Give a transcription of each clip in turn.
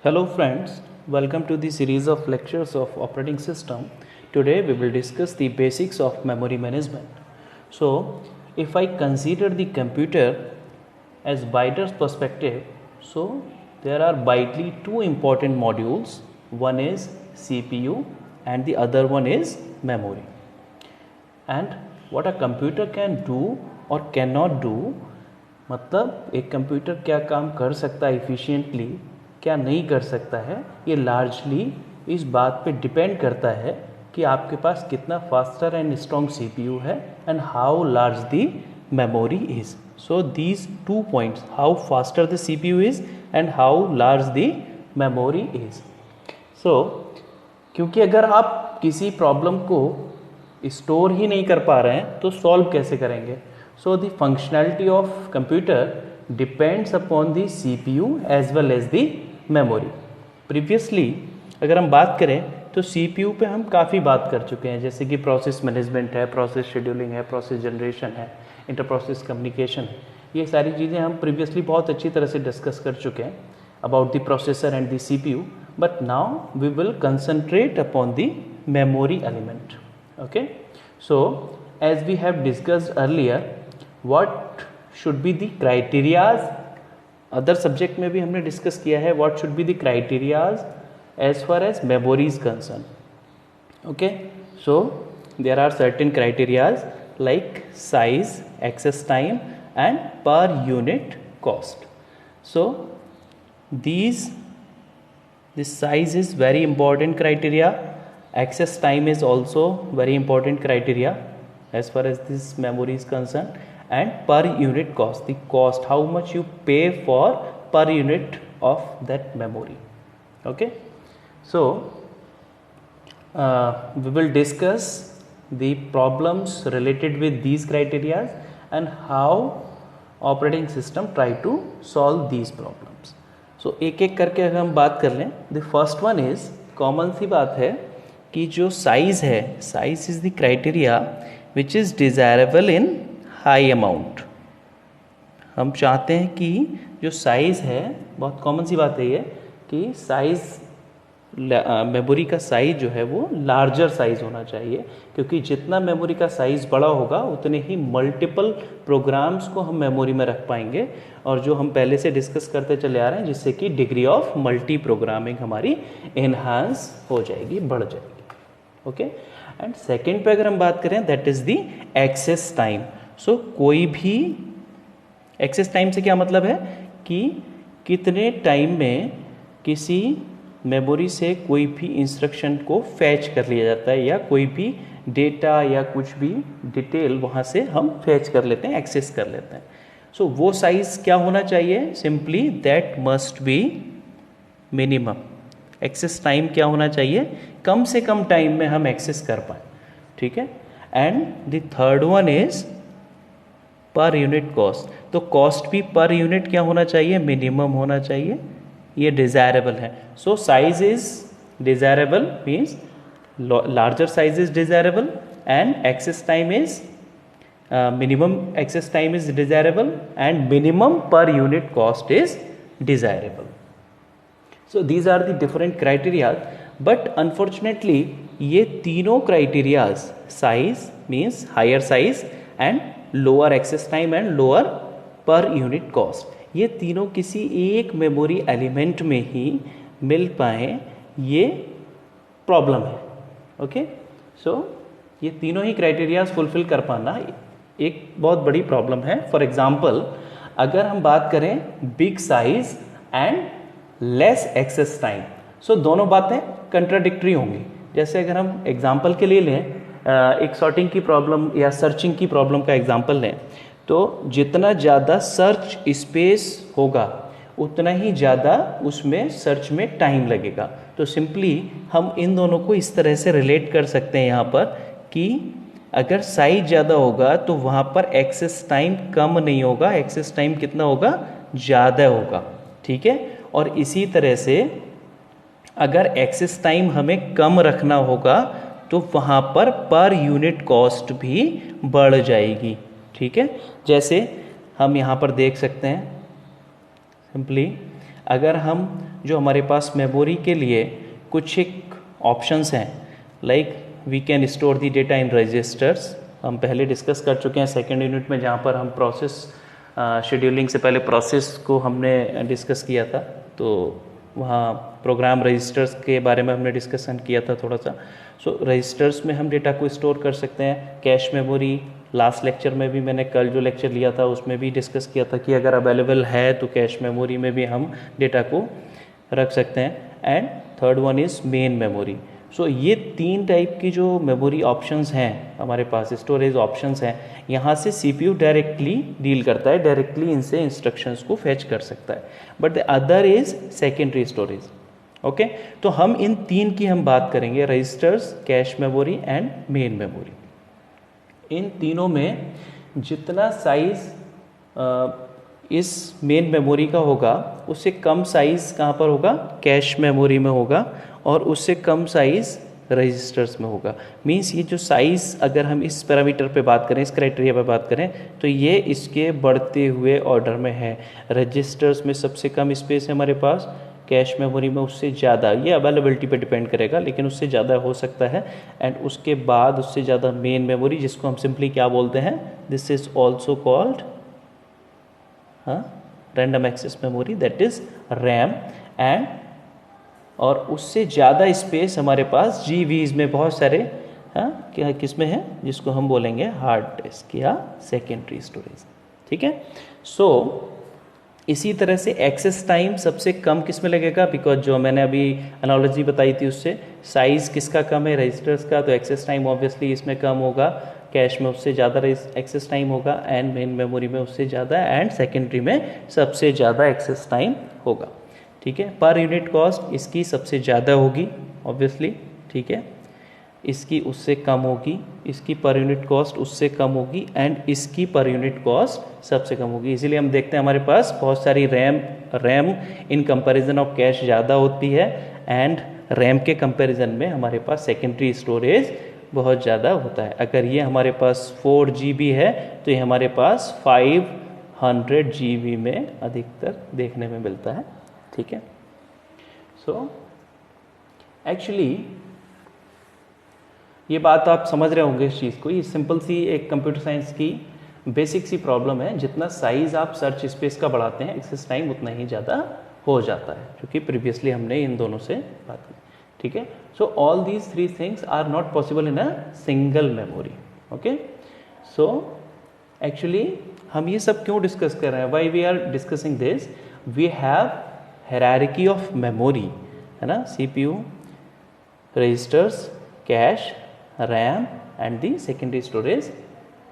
Hello friends, welcome to the series of lectures of operating system. Today we will discuss the basics of memory management. So, if I consider the computer as wider perspective, so there are widely two important modules. One is CPU and the other one is memory. And what a computer can do or cannot do, मतलब एक computer क्या काम कर सकता है इफ़िशिएंटली, क्या नहीं कर सकता है, ये लार्जली इस बात पे डिपेंड करता है कि आपके पास कितना फास्टर एंड स्ट्रॉन्ग सीपीयू है and how large the memory is. So these two points, how faster the CPU is and how large the memory is. So क्योंकि अगर आप किसी प्रॉब्लम को स्टोर ही नहीं कर पा रहे हैं तो सॉल्व कैसे करेंगे. So the functionality of computer depends upon the CPU as well as the memory. Previously अगर हम बात करें तो सीपीयू पे हम काफ़ी बात कर चुके हैं, जैसे कि प्रोसेस मैनेजमेंट है, प्रोसेस शेड्यूलिंग है, प्रोसेस जनरेशन है, इंटर प्रोसेस कम्युनिकेशन है. ये सारी चीज़ें हम प्रीवियसली बहुत अच्छी तरह से डिस्कस कर चुके हैं about the processor and the CPU. But now we will concentrate upon the memory element. Okay, so as we have discussed earlier, what should be the criterias, other subject में भी हमने डिस्कस किया है, what should be the criterias as far as memory is concerned. Okay, so there are certain criterias like size, access time and per unit cost. So this size is very important criteria. Access time is also very important criteria as far as this memory is concerned, and per unit cost, the cost, how much you pay for per unit of that memory. Okay, so we will discuss the problems related with these criteria and how operating system try to solve these problems. So एक एक करके अगर हम बात कर लें, the first one is, common सी बात है कि जो साइज़ है, size is the criteria which is desirable in high amount. हम चाहते हैं कि जो साइज़ है, बहुत कॉमन सी बात है ये, कि साइज़ मेमोरी का साइज़ जो है वो लार्जर साइज़ होना चाहिए, क्योंकि जितना मेमोरी का साइज़ बड़ा होगा उतने ही मल्टीपल प्रोग्राम्स को हम मेमोरी में रख पाएंगे, और जो हम पहले से डिस्कस करते चले आ रहे हैं, जिससे कि डिग्री ऑफ मल्टी प्रोग्रामिंग हमारी इन्हांस हो जाएगी, बढ़ जाएगी. ओके, एंड सेकेंड पे अगर हम बात करें, that is the access time. So कोई भी एक्सेस टाइम से क्या मतलब है कि कितने टाइम में किसी मेमोरी से कोई भी इंस्ट्रक्शन को फैच कर लिया जाता है, या कोई भी डेटा या कुछ भी डिटेल वहाँ से हम फैच कर लेते हैं, एक्सेस कर लेते हैं. सो वो साइज़ क्या होना चाहिए, simply that must be minimum. Access time क्या होना चाहिए, कम से कम टाइम में हम एक्सेस कर पाएँ. ठीक है, and the third one is per unit cost. तो कॉस्ट भी पर यूनिट क्या होना चाहिए, मिनिमम होना चाहिए. ये डिज़ायरेबल है. So size is desirable means larger size is desirable, and access time is minimum access time is desirable, and minimum per unit cost is desirable. So these are the different criteria, but unfortunately ये तीनों criterias, size means higher size and lower access time and lower per unit cost, ये तीनों किसी एक memory element में ही मिल पाए, ये problem है. ओके, सो ये तीनों ही क्राइटेरियाज फुलफिल कर पाना एक बहुत बड़ी प्रॉब्लम है. फॉर एग्जाम्पल, अगर हम बात करें big size and less access time, so दोनों बातें कंट्राडिक्टरी होंगी. जैसे अगर हम एग्जाम्पल के लिए लें, एक सॉर्टिंग की प्रॉब्लम या सर्चिंग की प्रॉब्लम का एग्जाम्पल लें, तो जितना ज़्यादा सर्च स्पेस होगा उतना ही ज़्यादा उसमें सर्च में टाइम लगेगा. तो सिंपली हम इन दोनों को इस तरह से रिलेट कर सकते हैं यहाँ पर कि अगर साइज ज़्यादा होगा तो वहाँ पर एक्सेस टाइम कम नहीं होगा, एक्सेस टाइम कितना होगा, ज़्यादा होगा. ठीक है, और इसी तरह से अगर एक्सेस टाइम हमें कम रखना होगा तो वहाँ पर यूनिट कॉस्ट भी बढ़ जाएगी. ठीक है, जैसे हम यहाँ पर देख सकते हैं, सिंपली अगर हम जो हमारे पास मेमोरी के लिए कुछ एक ऑप्शंस हैं, like we can store the data in registers, हम पहले डिस्कस कर चुके हैं सेकेंड यूनिट में, जहाँ पर हम प्रोसेस शेड्यूलिंग से पहले प्रोसेस को हमने डिस्कस किया था, तो वहाँ प्रोग्राम रजिस्टर्स के बारे में हमने डिस्कशन किया था थोड़ा सा। सो रजिस्टर्स में हम डेटा को स्टोर कर सकते हैं। कैश मेमोरी लास्ट लेक्चर में भी, मैंने कल जो लेक्चर लिया था उसमें भी डिस्कस किया था कि अगर अवेलेबल है तो कैश मेमोरी में भी हम डेटा को रख सकते हैं। And third one is main memory. So ये 3 टाइप की जो मेमोरी ऑप्शंस हैं हमारे पास, स्टोरेज ऑप्शंस हैं, यहाँ से सीपीयू डायरेक्टली डील करता है, डायरेक्टली इनसे इंस्ट्रक्शंस को फेच कर सकता है, but the other is secondary storage. Okay, तो हम इन 3 की हम बात करेंगे, registers, cache memory and main memory. इन तीनों में जितना साइज इस मेन मेमोरी का होगा उससे कम साइज़ कहाँ पर होगा, कैश मेमोरी में होगा, और उससे कम साइज़ रजिस्टर्स में होगा। मींस ये जो साइज़, अगर हम इस पैरामीटर पे बात करें, इस क्राइटेरिया पे बात करें, तो ये इसके बढ़ते हुए ऑर्डर में है। रजिस्टर्स में सबसे कम स्पेस है हमारे पास, कैश मेमोरी में उससे ज़्यादा, ये अवेलेबिलिटी पे डिपेंड करेगा लेकिन उससे ज़्यादा हो सकता है। एंड उसके बाद उससे ज़्यादा मेन मेमोरी, जिसको हम सिंपली क्या बोलते हैं, this is also called random access memory, that is RAM. And और उससे ज़्यादा स्पेस हमारे पास जीवीज में बहुत सारे क्या किस में है, जिसको हम बोलेंगे हार्ड डिस्क या सेकेंडरी स्टोरेज। ठीक है, सो इसी तरह से एक्सेस टाइम सबसे कम किस में लगेगा, बिकॉज जो मैंने अभी एनालॉजी बताई थी उससे साइज़ किसका कम है, रजिस्टर्स का, तो एक्सेस टाइम ऑब्वियसली इसमें कम होगा, कैश में उससे ज़्यादा एक्सेस टाइम होगा, एंड मेन मेमोरी में उससे ज़्यादा, एंड सेकेंडरी में सबसे ज़्यादा एक्सेस टाइम होगा। ठीक है, पर यूनिट कॉस्ट इसकी सबसे ज़्यादा होगी ऑब्वियसली, ठीक है, इसकी उससे कम होगी, इसकी पर यूनिट कॉस्ट उससे कम होगी, एंड इसकी पर यूनिट कॉस्ट सबसे कम होगी। इसीलिए हम देखते हैं हमारे पास बहुत सारी RAM in comparison of cash ज़्यादा होती है, एंड रैम के कंपैरिजन में हमारे पास सेकेंडरी स्टोरेज बहुत ज़्यादा होता है। अगर ये हमारे पास 4 GB है तो ये हमारे पास 500 GB में अधिकतर देखने में मिलता है। ठीक है, सो एक्चुअली ये बात आप समझ रहे होंगे इस चीज़ को, ये सिंपल सी एक कंप्यूटर साइंस की बेसिक सी प्रॉब्लम है। जितना साइज़ आप सर्च स्पेस का बढ़ाते हैं, एक्सेस टाइम उतना ही ज़्यादा हो जाता है, क्योंकि प्रीवियसली हमने इन दोनों से बात की। ठीक है, so all these 3 things are not possible in a single memory. Okay, so actually हम ये सब क्यों डिस्कस कर रहे हैं, why we are discussing this, we have hierarchy of memory, है ना, CPU, registers, cache, RAM and the secondary storage,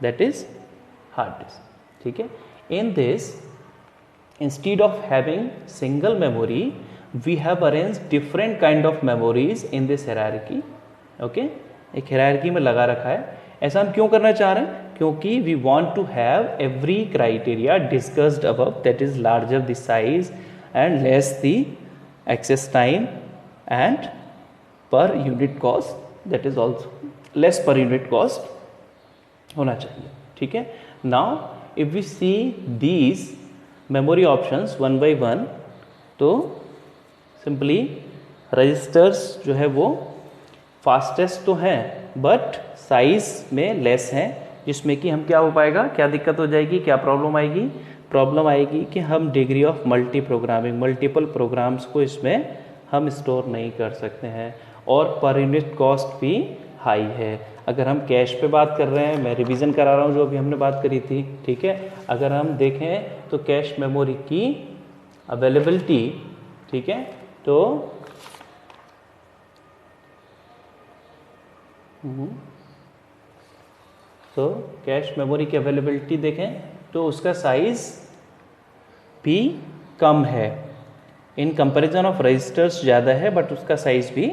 that is hard disk. ठीक है, in this instead of having single memory we have arranged different kind of memories in this hierarchy. okay, एक hierarchy में लगा रखा है। ऐसा हम क्यों करना चाह रहे हैं, क्योंकि we want to have every criteria discussed above, that is larger the size and less the access time and per unit cost, that is also less per unit cost होना चाहिए। ठीक है, now if we see these memory options one by one, तो simply registers जो है वो fastest तो हैं बट साइज में लेस हैं, जिसमें कि हम क्या हो पाएगा, क्या दिक्कत हो जाएगी, क्या प्रॉब्लम आएगी, प्रॉब्लम आएगी कि हम degree of multi programming, multiple programs को इसमें हम स्टोर नहीं कर सकते हैं, और पर यूनिट कॉस्ट भी हाई है। अगर हम कैश पे बात कर रहे हैं, मैं रिवीजन करा रहा हूँ जो अभी हमने बात करी थी। ठीक है, अगर हम देखें तो कैश मेमोरी की अवेलेबिलिटी, ठीक है, तो कैश मेमोरी की अवेलेबिलिटी देखें तो उसका साइज भी कम है, इन कंपैरिजन ऑफ रजिस्टर्स ज़्यादा है बट उसका साइज भी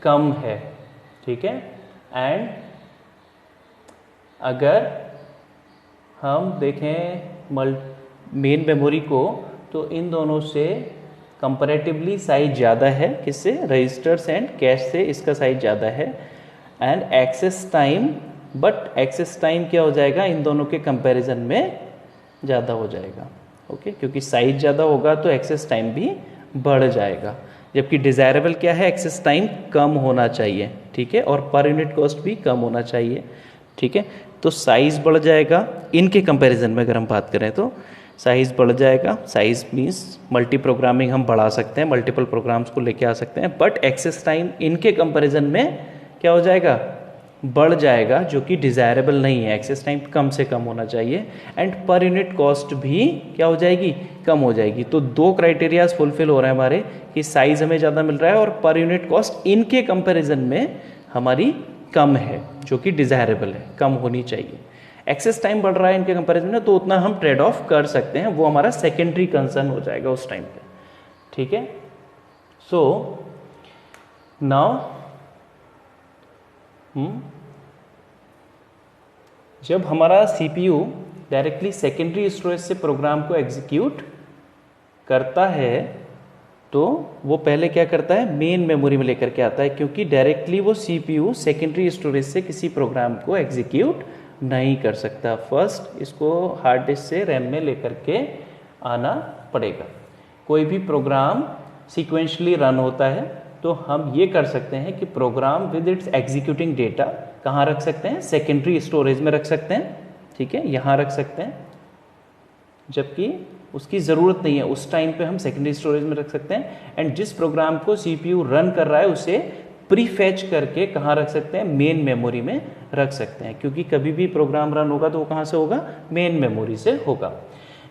कम है। ठीक है, एंड अगर हम देखें मेन मेमोरी को तो इन दोनों से कंपैरेटिवली साइज ज़्यादा है, किससे, रजिस्टर्स एंड कैश से इसका साइज ज़्यादा है। And access time, but access time क्या हो जाएगा, इन दोनों के कंपैरिजन में ज़्यादा हो जाएगा। ओके, क्योंकि साइज ज़्यादा होगा तो एक्सेस टाइम भी बढ़ जाएगा, जबकि डिज़ायरेबल क्या है, एक्सेस टाइम कम होना चाहिए, ठीक है, और पर यूनिट कॉस्ट भी कम होना चाहिए, ठीक है। तो साइज़ बढ़ जाएगा इनके कंपैरिजन में, अगर हम बात करें तो साइज़ बढ़ जाएगा। साइज़ मीन्स मल्टी प्रोग्रामिंग हम बढ़ा सकते हैं, मल्टीपल प्रोग्राम्स को लेके आ सकते हैं, बट एक्सेस टाइम इनके कंपैरिजन में क्या हो जाएगा, बढ़ जाएगा, जो कि डिज़ायरेबल नहीं है। एक्सेस टाइम कम से कम होना चाहिए एंड पर यूनिट कॉस्ट भी क्या हो जाएगी, कम हो जाएगी। तो दो क्राइटेरियाज फुलफिल हो रहे हैं हमारे, कि साइज़ हमें ज़्यादा मिल रहा है और पर यूनिट कॉस्ट इनके कंपैरिजन में हमारी कम है, जो कि डिज़ायरेबल है, कम होनी चाहिए। एक्सेस टाइम बढ़ रहा है इनके कंपैरिजन में, तो उतना हम ट्रेड ऑफ कर सकते हैं, वो हमारा सेकेंडरी कंसर्न हो जाएगा उस टाइम पे, ठीक है। सो नाउ जब हमारा सीपीयू डायरेक्टली सेकेंडरी स्टोरेज से प्रोग्राम को एग्जीक्यूट करता है, तो वो पहले क्या करता है, मेन मेमोरी में लेकर के आता है, क्योंकि डायरेक्टली वो सीपीयू सेकेंडरी स्टोरेज से किसी प्रोग्राम को एग्जीक्यूट नहीं कर सकता। फर्स्ट इसको हार्ड डिस्क से रैम में लेकर के आना पड़ेगा। कोई भी प्रोग्राम सीक्वेंशली रन होता है, तो हम ये कर सकते हैं कि program with its executing data कहाँ रख सकते हैं, सेकेंडरी स्टोरेज में रख सकते हैं, ठीक है, यहाँ रख सकते हैं, जबकि उसकी ज़रूरत नहीं है उस टाइम पे हम सेकेंडरी स्टोरेज में रख सकते हैं। एंड जिस प्रोग्राम को सीपीयू रन कर रहा है उसे प्रीफेच करके कहाँ रख सकते हैं, मेन मेमोरी में रख सकते हैं, क्योंकि कभी भी प्रोग्राम रन होगा तो वो कहाँ से होगा, मेन मेमोरी से होगा।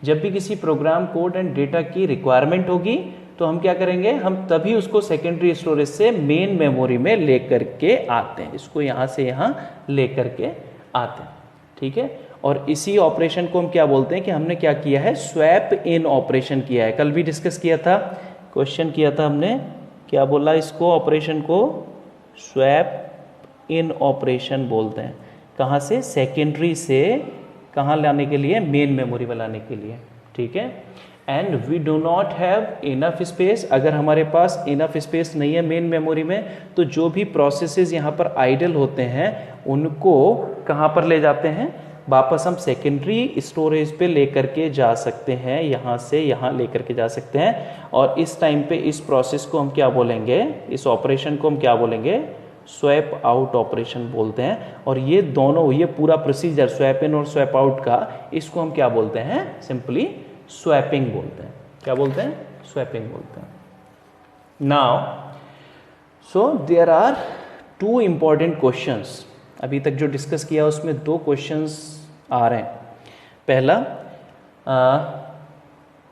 जब भी किसी प्रोग्राम कोड एंड डेटा की रिक्वायरमेंट होगी तो हम क्या करेंगे, हम तभी उसको सेकेंडरी स्टोरेज से मेन मेमोरी में ले करके आते हैं, इसको यहाँ से यहाँ ले करके आते हैं, ठीक है। और इसी ऑपरेशन को हम क्या बोलते हैं कि हमने क्या किया है, स्वैप इन ऑपरेशन किया है। कल भी डिस्कस किया था, क्वेश्चन किया था हमने, क्या बोला, इसको ऑपरेशन को स्वैप इन ऑपरेशन बोलते हैं। कहाँ से, सेकेंडरी से कहाँ लाने के लिए, मेन मेमोरी में लाने के लिए, ठीक है। And we do not have enough space, अगर हमारे पास इनफ स्पेस नहीं है मेन मेमोरी में, तो जो भी प्रोसेसेस यहाँ पर आइडल होते हैं उनको कहाँ पर ले जाते हैं, वापस हम सेकेंडरी स्टोरेज पे लेकर के जा सकते हैं, यहाँ से यहाँ लेकर के जा सकते हैं। और इस टाइम पे इस प्रोसेस को हम क्या बोलेंगे, इस ऑपरेशन को हम क्या बोलेंगे, स्वैप आउट ऑपरेशन बोलते हैं। और ये दोनों, ये पूरा प्रोसीजर स्वैप इन और स्वैप आउट का, इसको हम क्या बोलते हैं, सिंपली स्वैपिंग बोलते हैं। क्या बोलते हैं, स्वैपिंग बोलते हैं। Now so there are two important questions, अभी तक जो डिस्कस किया उसमें दो क्वेश्चंस आ रहे हैं। पहला,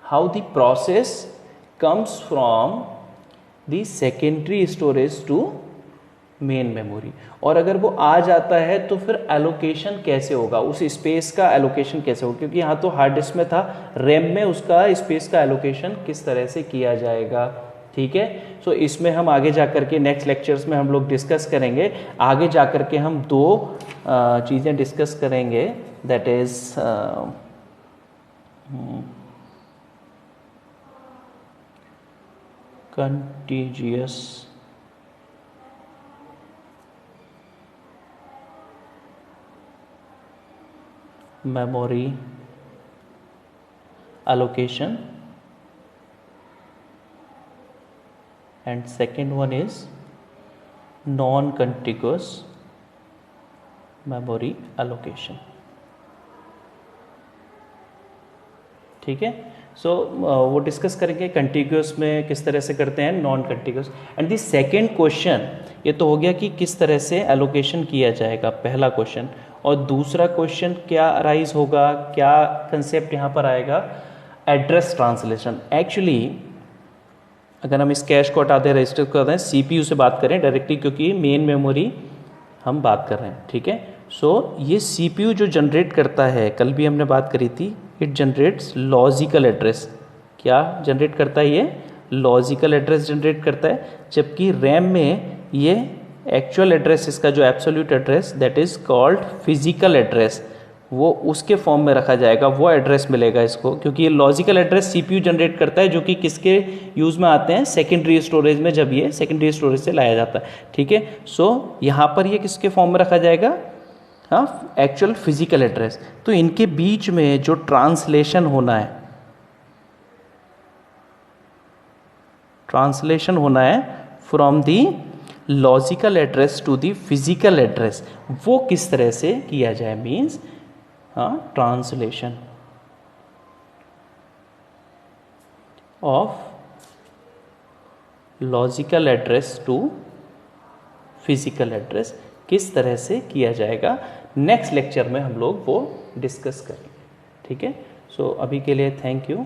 how the process comes from the secondary storage to main memory, और अगर वो आ जाता है तो फिर एलोकेशन कैसे होगा, उस स्पेस का एलोकेशन कैसे होगा, क्योंकि यहाँ तो हार्ड डिस्क में था, रैम में उसका स्पेस का एलोकेशन किस तरह से किया जाएगा, ठीक है। सो इसमें हम आगे जा कर के नेक्स्ट लेक्चर्स में हम लोग डिस्कस करेंगे। आगे जा कर के हम दो चीज़ें डिस्कस करेंगे, that is contiguous memory allocation and second one is non-contiguous memory allocation, ठीक है। सो वो डिस्कस करेंगे कंटिग्यूस में किस तरह से करते हैं, non contiguous. And the second question, ये तो हो गया कि किस तरह से एलोकेशन किया जाएगा, पहला क्वेश्चन। और दूसरा क्वेश्चन क्या अराइज होगा, क्या कंसेप्ट यहाँ पर आएगा, एड्रेस ट्रांसलेशन। एक्चुअली अगर हम इस कैश को हटा दें, रजिस्टर को हटा दें, सीपीयू से बात करें डायरेक्टली, क्योंकि मेन मेमोरी हम बात कर रहे हैं, ठीक है। सो ये सीपीयू जो जनरेट करता है, कल भी हमने बात करी थी, इट जनरेट्स लॉजिकल एड्रेस। क्या जनरेट करता है ये, लॉजिकल एड्रेस जनरेट करता है, जबकि रैम में ये एक्चुअल एड्रेस, इसका जो absolute address that is called physical address, वो उसके फॉर्म में रखा जाएगा, वो एड्रेस मिलेगा इसको, क्योंकि ये लॉजिकल एड्रेस सीपीयू जनरेट करता है, जो कि किसके यूज़ में आते हैं, सेकेंडरी स्टोरेज में, जब ये सेकेंडरी स्टोरेज से लाया जाता है, ठीक है। सो यहाँ पर ये किसके फॉर्म में रखा जाएगा, हाँ, एक्चुअल फिजिकल एड्रेस। तो इनके बीच में जो ट्रांसलेशन होना है, ट्रांसलेशन होना है from the logical address to the physical address. वो किस तरह से किया जाए, means translation of logical address to physical address किस तरह से किया जाएगा, नेक्स्ट लेक्चर में हम लोग वो डिस्कस करेंगे। ठीक है, सो अभी के लिए थैंक यू।